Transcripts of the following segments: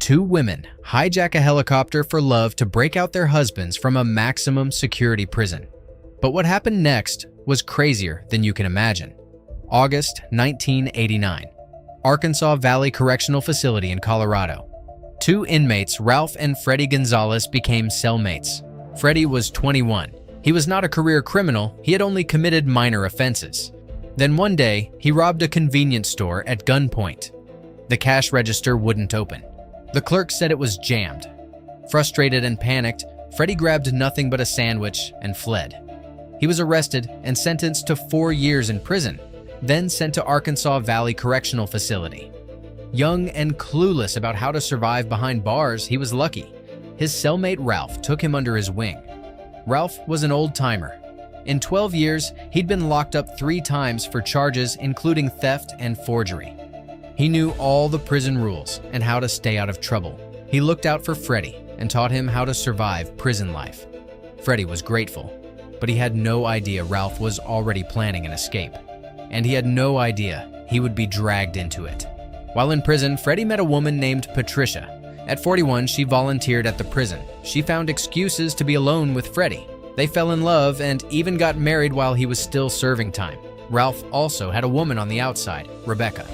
Two women hijack a helicopter for love to break out their husbands from a maximum security prison. But what happened next was crazier than you can imagine. August 1989, Arkansas Valley Correctional Facility in Colorado. Two inmates, Ralph and Freddie Gonzalez, became cellmates. Freddie was 21. He was not a career criminal, he had only committed minor offenses. Then one day, he robbed a convenience store at gunpoint. The cash register wouldn't open. The clerk said it was jammed. Frustrated and panicked, Freddie grabbed nothing but a sandwich and fled. He was arrested and sentenced to 4 years in prison, then sent to Arkansas Valley Correctional Facility. Young and clueless about how to survive behind bars, he was lucky. His cellmate Ralph took him under his wing. Ralph was an old-timer. In 12 years, he'd been locked up 3 times for charges including theft and forgery. He knew all the prison rules and how to stay out of trouble. He looked out for Freddie and taught him how to survive prison life. Freddie was grateful, but he had no idea Ralph was already planning an escape. And he had no idea he would be dragged into it. While in prison, Freddie met a woman named Patricia. At 41, she volunteered at the prison. She found excuses to be alone with Freddie. They fell in love and even got married while he was still serving time. Ralph also had a woman on the outside, Rebecca.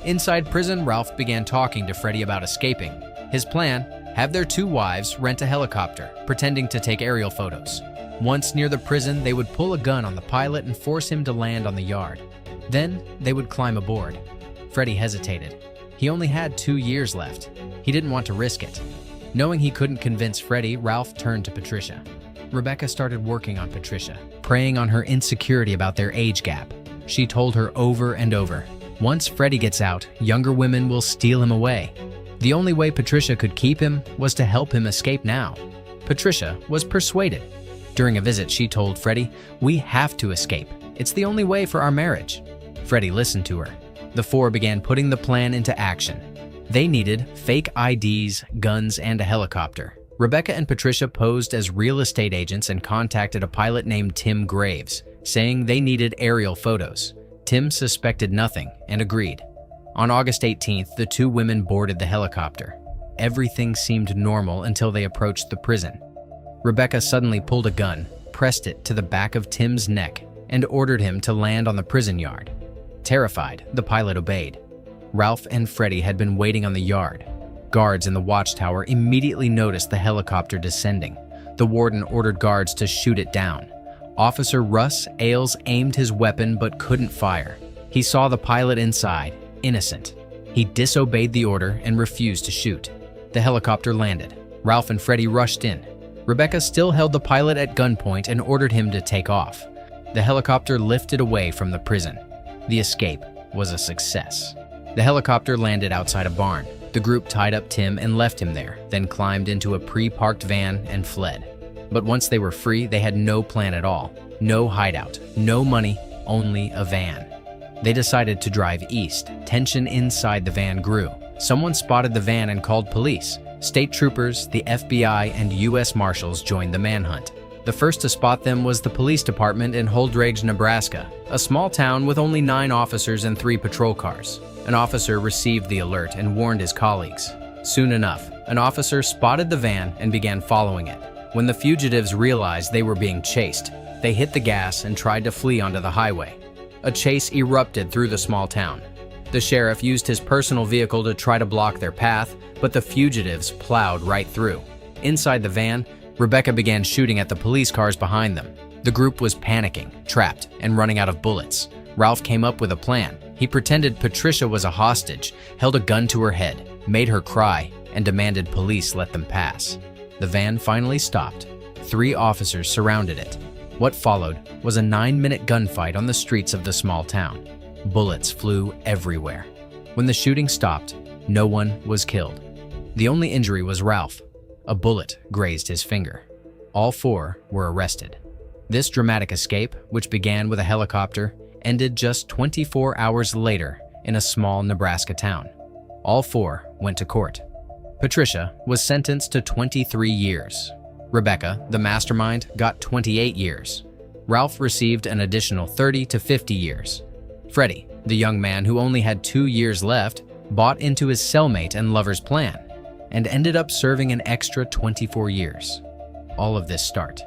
Inside prison, Ralph began talking to Freddie about escaping. His plan: have their 2 wives rent a helicopter, pretending to take aerial photos. Once near the prison, they would pull a gun on the pilot and force him to land on the yard. Then they would climb aboard. Freddie hesitated. He only had 2 years left. He didn't want to risk it. Knowing he couldn't convince Freddie, Ralph turned to Patricia. Rebecca started working on Patricia, preying on her insecurity about their age gap. She told her over and over, once Freddie gets out, younger women will steal him away. The only way Patricia could keep him was to help him escape now. Patricia was persuaded. During a visit, she told Freddie, "We have to escape. It's the only way for our marriage." Freddie listened to her. The 4 began putting the plan into action. They needed fake IDs, guns, and a helicopter. Rebecca and Patricia posed as real estate agents and contacted a pilot named Tim Graves, saying they needed aerial photos. Tim suspected nothing and agreed. On August 18th, the 2 women boarded the helicopter. Everything seemed normal until they approached the prison. Rebecca suddenly pulled a gun, pressed it to the back of Tim's neck, and ordered him to land on the prison yard. Terrified, the pilot obeyed. Ralph and Freddie had been waiting on the yard. Guards in the watchtower immediately noticed the helicopter descending. The warden ordered guards to shoot it down. Officer Russ Ailes aimed his weapon but couldn't fire. He saw the pilot inside, innocent. He disobeyed the order and refused to shoot. The helicopter landed. Ralph and Freddie rushed in. Rebecca still held the pilot at gunpoint and ordered him to take off. The helicopter lifted away from the prison. The escape was a success. The helicopter landed outside a barn. The group tied up Tim and left him there, then climbed into a pre-parked van and fled. But once they were free, they had no plan at all. No hideout, no money, only a van. They decided to drive east. Tension inside the van grew. Someone spotted the van and called police. State troopers, the FBI, and U.S. Marshals joined the manhunt. The first to spot them was the police department in Holdrege, Nebraska, a small town with only 9 officers and 3 patrol cars. An officer received the alert and warned his colleagues. Soon enough, an officer spotted the van and began following it. When the fugitives realized they were being chased, they hit the gas and tried to flee onto the highway. A chase erupted through the small town. The sheriff used his personal vehicle to try to block their path, but the fugitives plowed right through. Inside the van, Rebecca began shooting at the police cars behind them. The group was panicking, trapped, and running out of bullets. Ralph came up with a plan. He pretended Patricia was a hostage, held a gun to her head, made her cry, and demanded police let them pass. The van finally stopped. 3 officers surrounded it. What followed was a 9-minute gunfight on the streets of the small town. Bullets flew everywhere. When the shooting stopped, no one was killed. The only injury was Ralph. A bullet grazed his finger. All 4 were arrested. This dramatic escape, which began with a helicopter, ended just 24 hours later in a small Nebraska town. All 4 went to court. Patricia was sentenced to 23 years. Rebecca, the mastermind, got 28 years. Ralph received an additional 30 to 50 years. Freddie, the young man who only had 2 years left, bought into his cellmate and lover's plan. and ended up serving an extra 24 years. All of this start